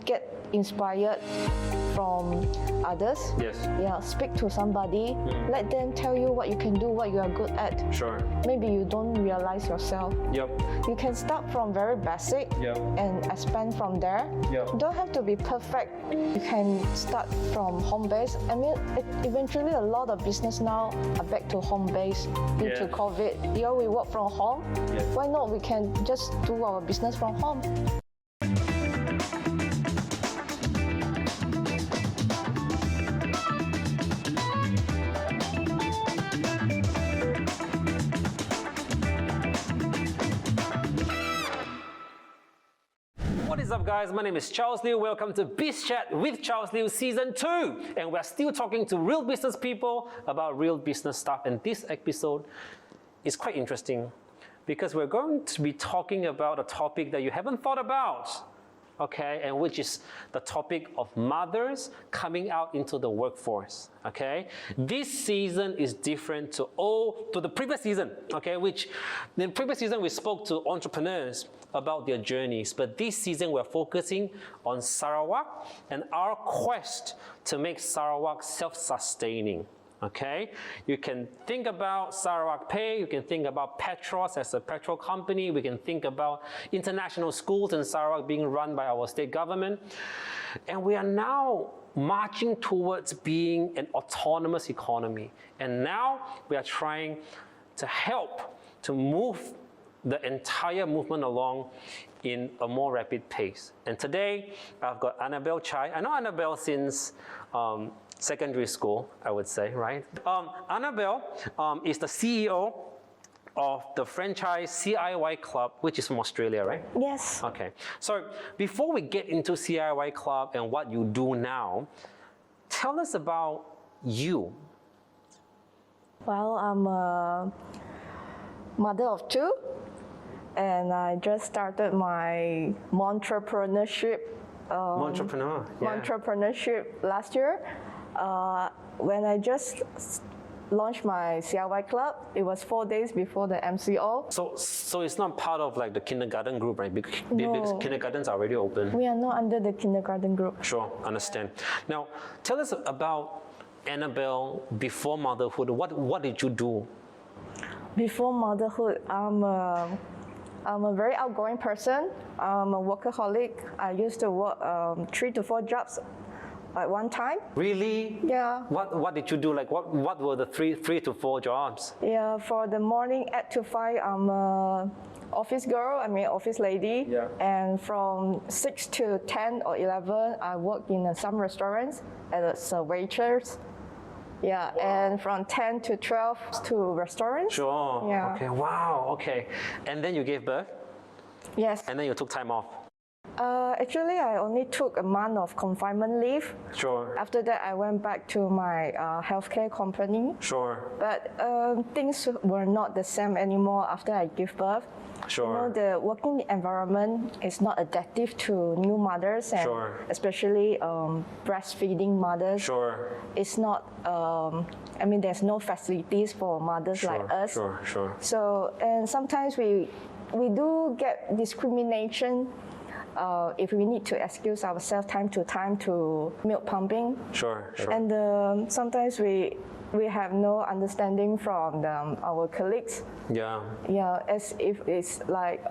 get inspired from others. Yes. Yeah, speak to somebody. Let them tell you what you can do, what you are good at. Sure. Maybe you don't realize yourself. Yep. You can start from very basic Yep. and expand from there. Yep. You don't have to be perfect. You can start from home base. Eventually a lot of business now are back to home base due to COVID. We work from home. Yes. Why not we can just do our business from home? What is up, guys? My name is Charles Liew. Welcome to Biz Chat with Charles Liew Season 2. And we're still talking to real business people about real business stuff. And this episode is quite interesting because we're going to be talking about a topic that you haven't thought about, okay? And which is the topic of mothers coming out into the workforce, okay? This season is different to the previous season, okay? Which, in the previous season, we spoke to entrepreneurs about their journeys, but this season we're focusing on Sarawak and our quest to make Sarawak self-sustaining. Okay, you can think about Sarawak Pay, you can think about Petros as a petrol company, we can think about international schools in Sarawak being run by our state government. And we are now marching towards being an autonomous economy. And now we are trying to help to move the entire movement along in a more rapid pace. And today, I've got Annabelle Chai. I know Annabelle since secondary school, I would say, right? Annabelle is the CEO of the franchise CIY Club, which is from Australia, right? Yes. Okay. So before we get into CIY Club and what you do now, tell us about you. Well, I'm a mother of two, and I just started my entrepreneurship. Entrepreneurship last year. When I just launched my CIY club, it was 4 days before the MCO. So it's not part of like the kindergarten group, right? Because kindergartens are already open. We are not under the kindergarten group. Sure, understand. Now, tell us about Annabelle before motherhood. What did you do? Before motherhood, I'm a very outgoing person. I'm a workaholic. I used to work 3 to 4 jobs at one time. Really? Yeah. What did you do? Like what were the three to 4 jobs? Yeah, for the morning 8 to 5, I'm a office girl. Office lady. Yeah. And from 6 to 10 or 11, I work in some restaurants as a waitress. Yeah, wow. And from 10 to 12 to restaurants. Sure. Yeah. Okay. Wow. Okay. And then you gave birth? Yes. And then you took time off? Actually, I only took a month of confinement leave. Sure. After that, I went back to my healthcare company. Sure. But things were not the same anymore after I gave birth. Sure. The working environment is not adaptive to new mothers, and especially breastfeeding mothers. Sure. It's not. There's no facilities for mothers like us. Sure. So, and sometimes we do get discrimination. If we need to excuse ourselves time to time to milk pumping. Sure. And sometimes we have no understanding from our colleagues. Yeah. Yeah, as if it's like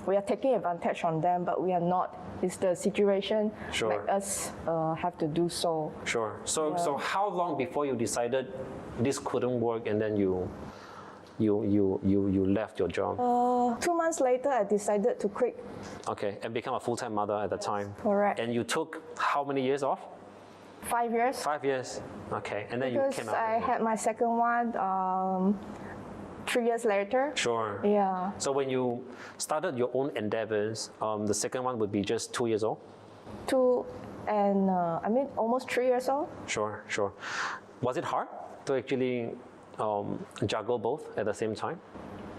we are taking advantage on them, but we are not. It's the situation make us have to do so. Sure. So how long before you decided this couldn't work and then you left your job? 2 months later, I decided to quit. Okay, and become a full-time mother at the time. Correct. And you took how many years off? 5 years. 5 years. Okay, and then because you came out. I had my second one 3 years later. Sure. Yeah. So when you started your own endeavors, the second one would be just 2 years old? 2 and almost 3 years old. Sure. Was it hard to actually juggle both at the same time?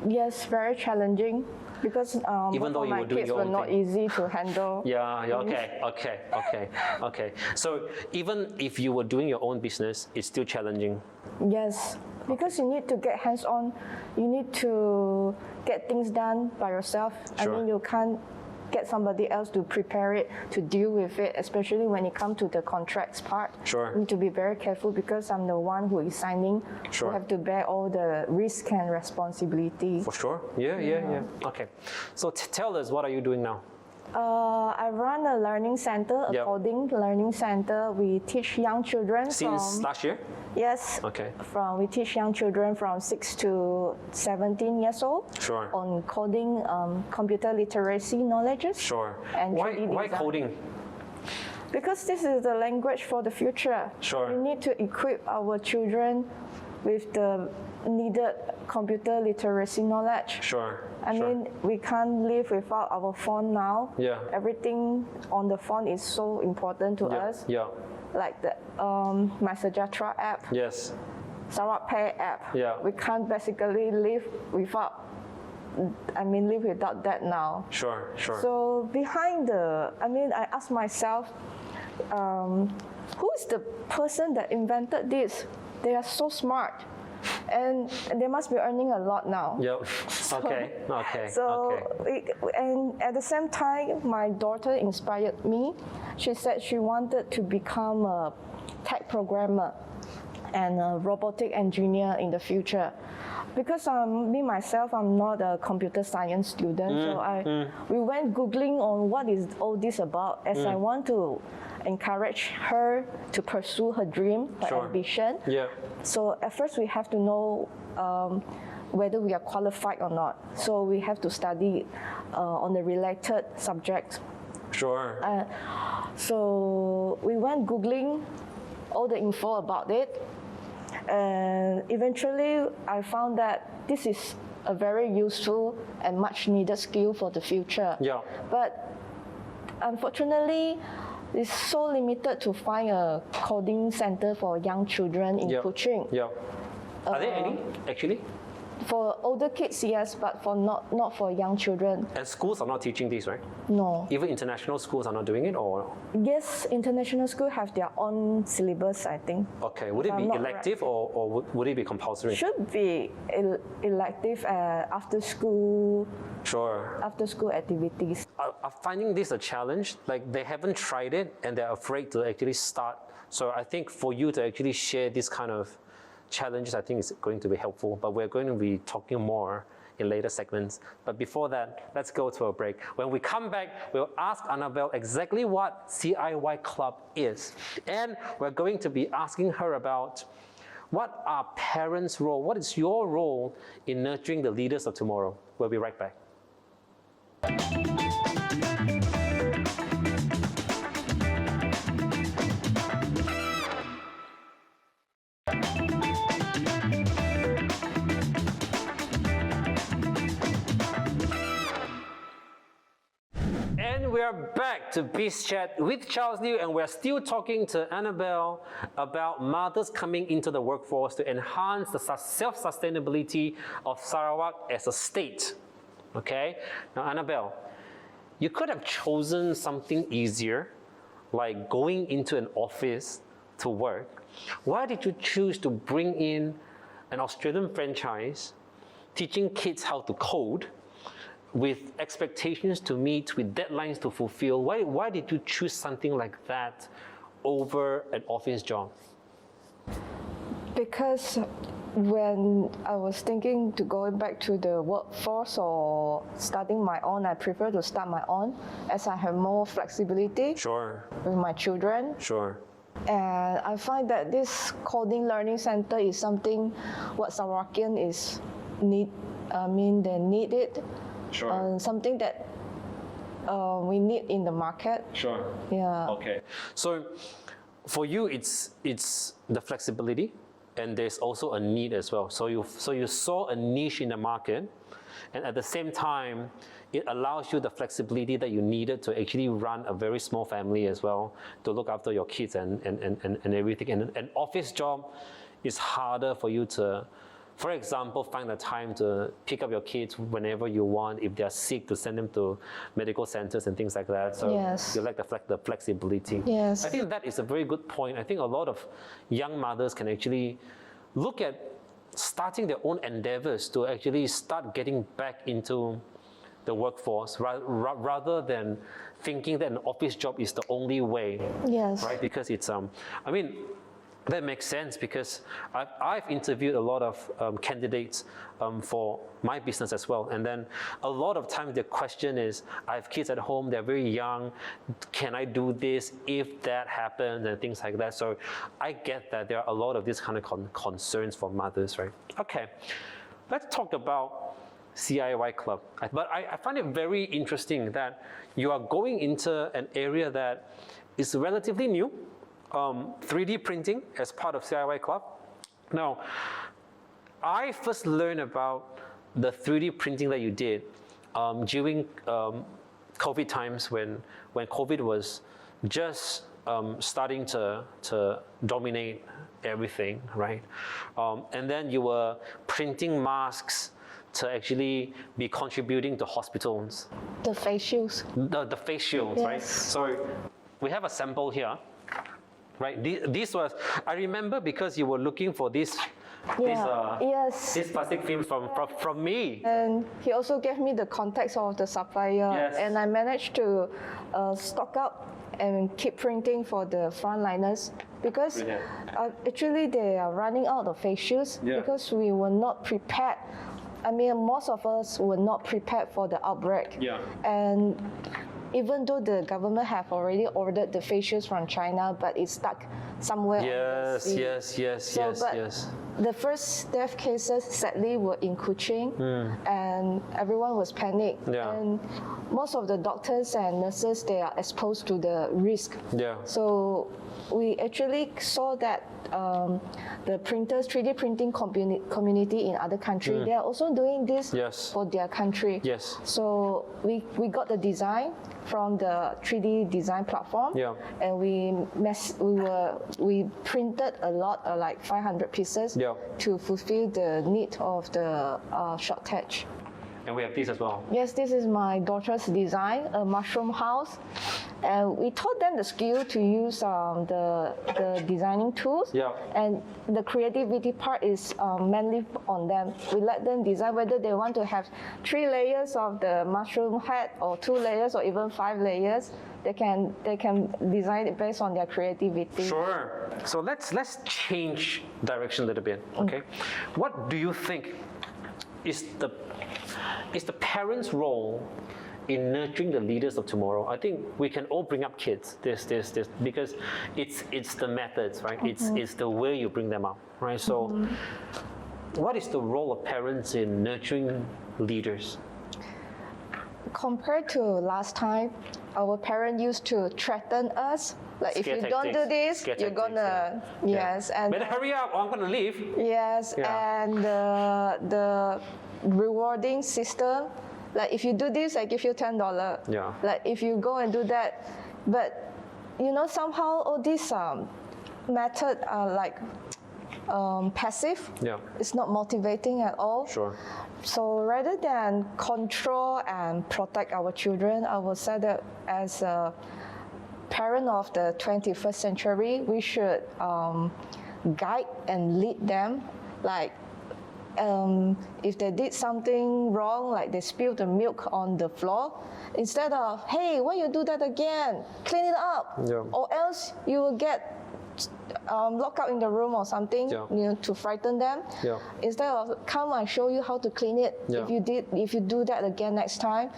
Yes, very challenging because even though you were doing your own thing. Not easy to handle. Yeah. Okay. So even if you were doing your own business, it's still challenging. Yes, because you need to get hands-on. You need to get things done by yourself. Sure. You can't get somebody else to prepare it, to deal with it, especially when it comes to the contracts part. Sure. I need to be very careful because I'm the one who is signing. Sure. Who have to bear all the risk and responsibility. For sure. Yeah. Okay. So tell us, what are you doing now? I run a learning center, a Yep. coding learning center. We teach young children Since from, last year? yes, Okay. we teach young children from 6 to 17 years old Sure. on coding, computer literacy knowledges. Sure. And Why 3D design. coding? Because this is the language for the future. Sure. We need to equip our children with the needed computer literacy knowledge. Sure. I sure. mean, we can't live without our phone now. Yeah. Everything on the phone is so important to us. Yeah. Like the My Sejahtera app, Yes. Sarawak Pay app. Yeah. We can't basically live without that now. Sure. So behind I ask myself, who is the person that invented this? They are so smart. And they must be earning a lot now. Yep. Okay. So, and at the same time, my daughter inspired me. She said she wanted to become a tech programmer and a robotic engineer in the future. Because myself, I'm not a computer science student, so we went Googling on what is all this about, as I want to encourage her to pursue her dream, her Sure. ambition. Yeah. So at first we have to know whether we are qualified or not. So we have to study on the related subjects. Sure. So we went Googling all the info about it. And eventually I found that this is a very useful and much needed skill for the future. Yeah. But unfortunately, it's so limited to find a coding center for young children in Kuching. Yeah. Are there any actually? For older kids, yes, but for not for young children. And schools are not teaching this, right? No. Even international schools are not doing it, or? Yes, international school have their own syllabus, I think. Okay. Would it be elective or would it be compulsory? Should be elective after school. Sure. After school activities. Are finding this a challenge? Like they haven't tried it and they're afraid to actually start. So I think for you to actually share this kind of challenges, I think is going to be helpful, but we're going to be talking more in later segments. But before that, let's go to a break. When we come back, we'll ask Annabelle exactly what CIY Club is. And we're going to be asking her about what are parents' role, what is your role in nurturing the leaders of tomorrow? We'll be right back. And we are back to BIZ Chat with Charles Liew, and we're still talking to Annabelle about mothers coming into the workforce to enhance the self-sustainability of Sarawak as a state. Okay? Now, Annabelle, you could have chosen something easier, like going into an office to work. Why did you choose to bring in an Australian franchise, teaching kids how to code, with expectations to meet, with deadlines to fulfill? Why did you choose something like that over an office job? Because when I was thinking to going back to the workforce or starting my own, I prefer to start my own as I have more flexibility Sure. with my children. Sure. And I find that this coding learning center is something what Sarawakian is need. They need it. Sure. Something that we need in the market. Sure. Yeah. Okay. So for you, it's the flexibility, and there's also a need as well. So you saw a niche in the market, and at the same time, it allows you the flexibility that you needed to actually run a very small family as well, to look after your kids and everything. And an office job is harder for you to, for example, find the time to pick up your kids whenever you want. If they're sick, to send them to medical centers and things like that. So Yes. you like the flexibility. Yes. I think that is a very good point. I think a lot of young mothers can actually look at starting their own endeavors to actually start getting back into the workforce rather than thinking that an office job is the only way. Yes. Right? Because it's, I mean, that makes sense because I've interviewed a lot of candidates for my business as well. And then a lot of times the question is, I have kids at home, they're very young, can I do this if that happens and things like that. So I get that there are a lot of these kind of concerns for mothers, right? Okay, let's talk about CIY Club. But I find it very interesting that you are going into an area that is relatively new, 3D printing as part of CIY Club. Now, I first learned about the 3D printing that you did during COVID times when COVID was just starting to dominate everything, right? And then you were printing masks to actually be contributing to hospitals. The face shields. The face shields, Yes. right? So we have a sample here. Right. This was, I remember because you were looking for this Yes. this plastic film from me. And he also gave me the contacts of the supplier, Yes. and I managed to stock up and keep printing for the frontliners because Brilliant. actually they are running out of face shields Yeah. because we were not prepared. I mean, most of us were not prepared for the outbreak. Yeah. And even though the government have already ordered the face shields from China, but it's stuck somewhere. on the sea. Yes. The first death cases, sadly, were in Kuching, and everyone was panicked. Yeah. And most of the doctors and nurses, they are exposed to the risk. Yeah. So we actually saw that the printers, 3D printing community in other countries, they are also doing this Yes. for their country. Yes. So we got the design from the 3D design platform, Yeah. and we printed a lot, like 500 pieces, Yeah. to fulfill the need of the shortage. And we have this as well. Yes, this is my daughter's design, a mushroom house. And we taught them the skill to use the designing tools. Yeah. And the creativity part is mainly on them. We let them design whether they want to have 3 layers of the mushroom head or 2 layers or even 5 layers. They can design it based on their creativity. Sure. So let's change direction a little bit. Okay. What do you think is the parents' role in nurturing the leaders of tomorrow? I think we can all bring up kids, this, because it's the methods, right? It's the way you bring them up, right? So what is the role of parents in nurturing leaders? Compared to last time, our parents used to threaten us. Like, if Scare you don't do tactics. this, Scare you're tactics, gonna, yeah. yes. And Better hurry up, or I'm gonna leave. yes, Yeah. and the rewarding system, like if you do this, I give you $10. Yeah. Like if you go and do that, but somehow all these methods are like passive. Yeah. It's not motivating at all. Sure. So rather than control and protect our children, I would say that as a parent of the 21st century, we should guide and lead them. Like if they did something wrong, like they spilled the milk on the floor, instead of, hey, why you do that again? Clean it up. Yeah. Or else you will get locked out in the room or something, Yeah. to frighten them. Yeah. Instead of, come, I show you how to clean it. Yeah. If you do that again next time,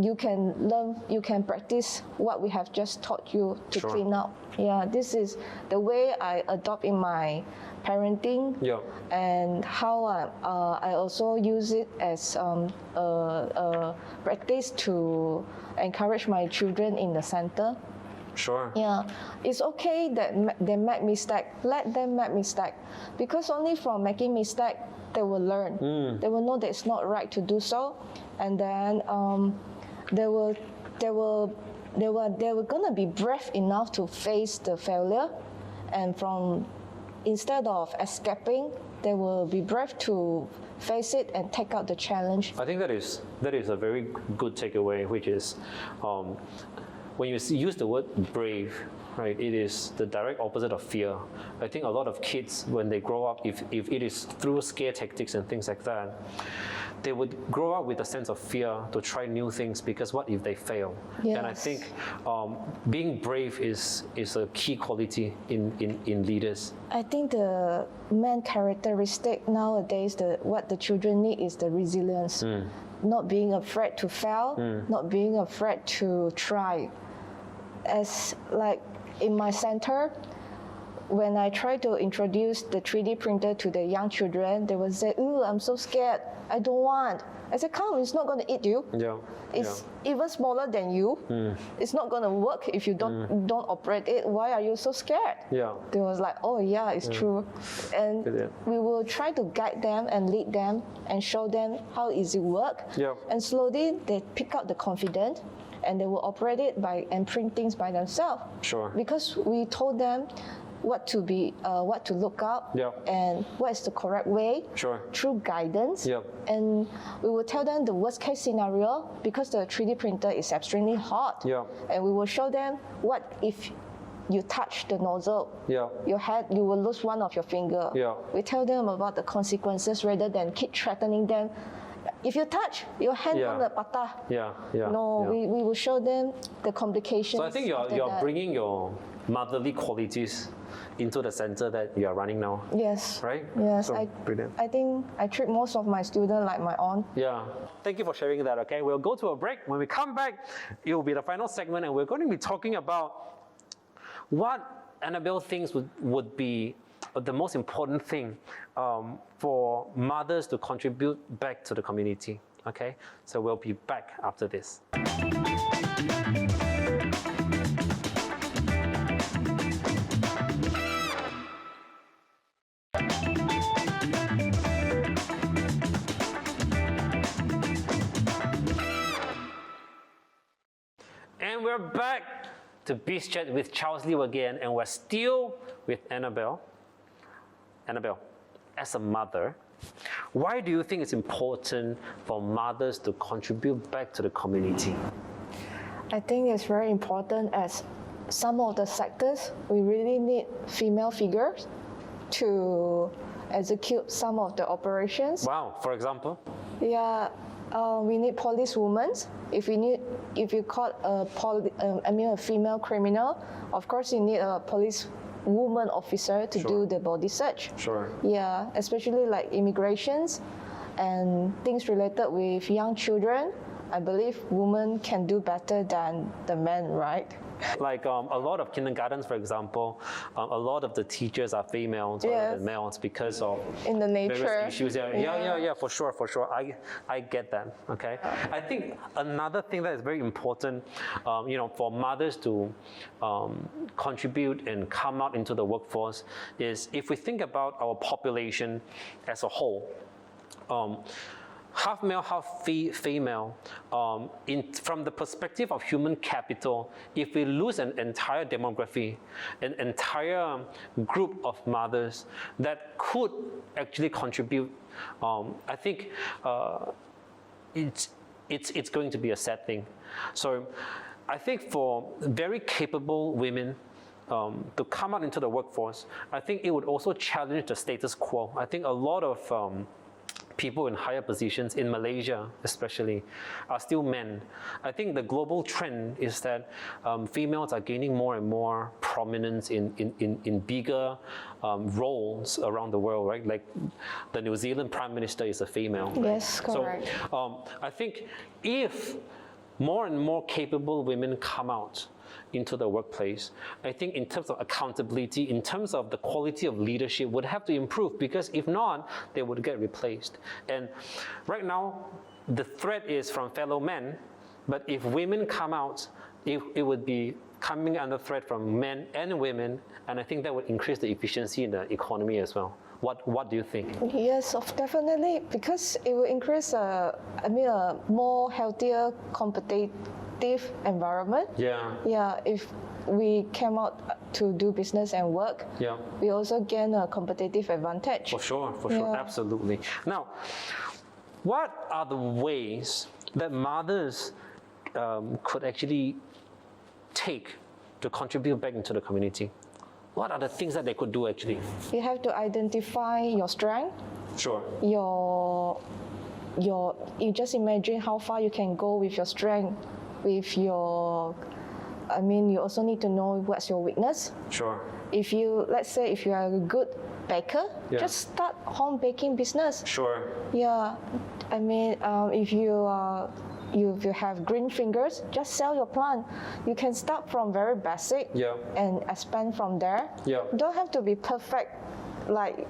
you can learn, you can practice what we have just taught you to Sure. clean up. Yeah, this is the way I adopt in my parenting, Yeah. and how I also use it as a practice to encourage my children in the center. Sure. Yeah, it's okay that they make mistake. Let them make mistake, because only from making mistake they will learn. They will know that it's not right to do so, and then they were gonna be brave enough to face the failure, and instead of escaping, they will be brave to face it and take out the challenge. I think that is a very good takeaway, which is when you use the word brave, right, it is the direct opposite of fear. I think a lot of kids, when they grow up, if it is through scare tactics and things like that, they would grow up with a sense of fear to try new things because what if they fail? Yes. And I think being brave is a key quality in leaders. I think the main characteristic nowadays, what the children need is the resilience. Not being afraid to fail, not being afraid to try. As like in my center, when I try to introduce the 3D printer to the young children, they will say, "Ooh, I'm so scared. I don't want." I said, "Come, it's not going to eat you. Yeah. It's even smaller than you. It's not going to work if you don't operate it. Why are you so scared?" Yeah. They was like, "Oh yeah, it's true." And we will try to guide them and lead them and show them how easy work. Yeah. And slowly they pick up the confidence and they will operate it and print things by themselves. Sure. Because we told them what to look up, and what is the correct way, through guidance. And we will tell them the worst case scenario, because the 3D printer is extremely hot. And we will show them what if you touch the nozzle, you will lose one of your finger. We tell them about the consequences rather than keep threatening them. If you touch your hand on the patah, we will show them the complications. So I think you're bringing your motherly qualities into the center that you are running now. Yes. Right? Yes. So, brilliant. I think I treat most of my students like my own. Yeah. Thank you for sharing that, okay? We'll go to a break. When we come back, it will be the final segment, and we're going to be talking about what Annabelle thinks would be the most important thing for mothers to contribute back to the community, okay? So we'll be back after this. And we're back to BIZ Chat with Charles Liew again, and we're still with Annabelle. Annabelle, as a mother, why do you think it's important for mothers to contribute back to the community? I think it's very important, as some of the sectors, we really need female figures to execute some of the operations. Wow, for example? Yeah, we need police women. If you caught a female criminal, of course you need a police woman officer to do the body search. Yeah, especially like immigrations and things related with young children. I believe women can do better than the men, right? Like a lot of kindergartens, for example, a lot of the teachers are females rather than males because of in the nature various issues. Yeah, for sure. I get that. Okay, I think another thing that is very important, for mothers to contribute and come out into the workforce is if we think about our population as a whole. Half male, half female, from the perspective of human capital, if we lose an entire demography, an entire group of mothers that could actually contribute, I think it's going to be a sad thing. So I think for very capable women, to come out into the workforce, I think it would also challenge the status quo. I think a lot of people in higher positions in Malaysia especially are still men. I think the global trend is that females are gaining more and more prominence in bigger roles around the world, right? Like the New Zealand Prime Minister is a female. Yes, correct. So I think if more and more capable women come out into the workplace, I think in terms of accountability, in terms of the quality of leadership would have to improve, because if not, they would get replaced. And right now, the threat is from fellow men, but if women come out, it would be coming under threat from men and women, and I think that would increase the efficiency in the economy as well. What do you think? Yes, definitely, because it will increase a more healthier, competitive environment. Yeah, if we came out to do business and work, we also gain a competitive advantage. For sure, absolutely. Now, what are the ways that mothers could actually take to contribute back into the community? What are the things that they could do actually? You have to identify your strength, Sure. you just imagine how far you can go with your strength, with your, you also need to know what's your weakness. Sure. If you, let's say if you are a good baker, Yeah. just start home baking business. Sure. Yeah, if you have green fingers, just sell your plant. You can start from very basic Yeah. and expand from there. Yeah. You don't have to be perfect, like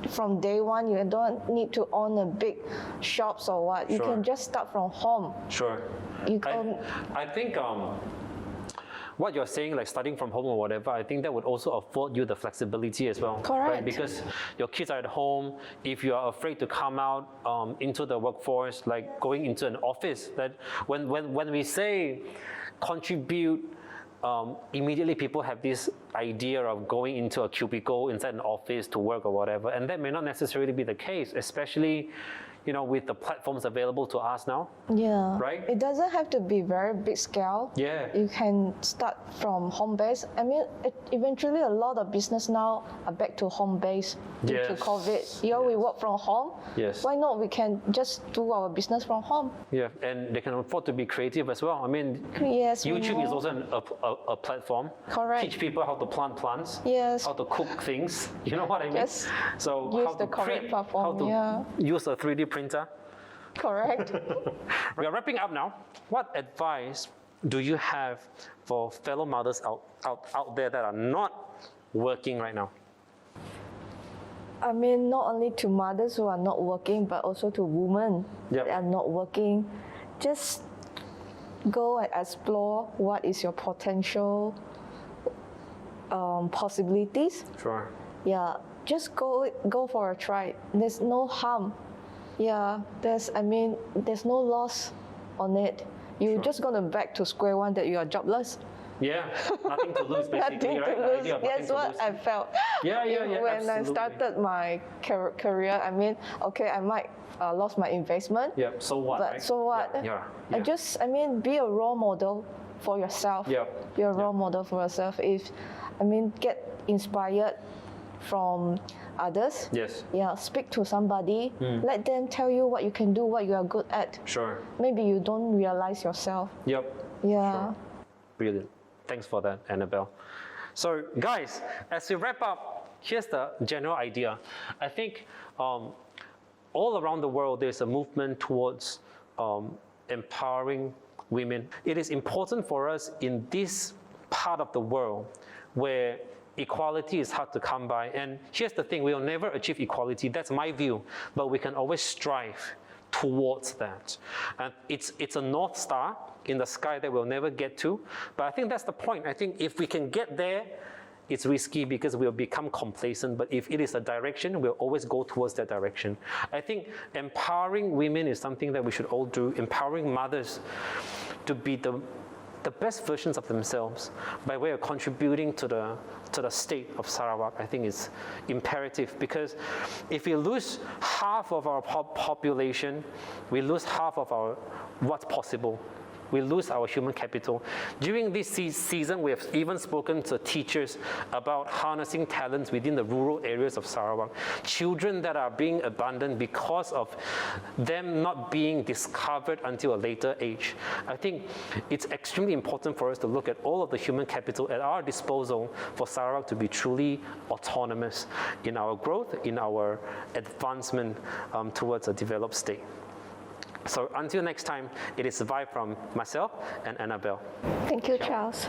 from day one. You don't need to own a big shops or what. You Sure. can just start from home. Sure. You I think what you're saying, like studying from home or whatever, I think that would also afford you the flexibility as well. Correct. Right? Because your kids are at home, if you are afraid to come out into the workforce, like going into an office, that when we say contribute, immediately people have this idea of going into a cubicle inside an office to work or whatever, and that may not necessarily be the case, especially with the platforms available to us now. Yeah. Right? It doesn't have to be very big scale. Yeah. You can start from home base. Eventually a lot of business now are back to home base due to Yes. COVID. We work from home. Yes. Why not? We can just do our business from home. Yeah, and they can afford to be creative as well. Yes. we YouTube is know. also a platform. Correct. Teach people how to plant plants. Yes. How to cook things. You know what I mean? Just So use how the to correct print, platform, how to yeah. use a 3D printer. Correct. We are wrapping up now. What advice do you have for fellow mothers out there that are not working right now? Not only to mothers who are not working, but also to women Yep. that are not working. Just go and explore what is your potential possibilities. Sure. Yeah, just go for a try. There's no harm. Yeah, there's no loss on it. You're Sure. just gonna back to square one that you are jobless. Yeah, nothing to lose basically, Nothing right? to The lose. idea of That's nothing to what lose. I felt. Yeah, When I absolutely. started my career, I might lost my investment. Yeah, so what? But right? so what? Yeah. Be a role model for yourself. Yeah. Be a role model for yourself. Get inspired from others. Yes. Yeah, speak to somebody. Let them tell you what you can do, what you are good at. Sure. Maybe you don't realize yourself. Yep. Yeah. Sure. Brilliant. Thanks for that, Annabelle. So, guys, as we wrap up, here's the general idea. I think all around the world, there's a movement towards empowering women. It is important for us in this part of the world where equality is hard to come by. And here's the thing, we'll never achieve equality, that's my view, but we can always strive towards that. And it's a North Star in the sky that we'll never get to, but I think that's the point. I think if we can get there, it's risky because we'll become complacent, but if it is a direction, we'll always go towards that direction. I think empowering women is something that we should all do, empowering mothers to be the best versions of themselves by way of contributing to the state of Sarawak, I think is imperative, because if we lose half of our population, we lose half of our what's possible. We lose our human capital. During this season, we have even spoken to teachers about harnessing talents within the rural areas of Sarawak. Children that are being abandoned because of them not being discovered until a later age. I think it's extremely important for us to look at all of the human capital at our disposal for Sarawak to be truly autonomous in our growth, in our advancement towards a developed state. So until next time, it is bye from myself and Annabelle. Thank you, Charles.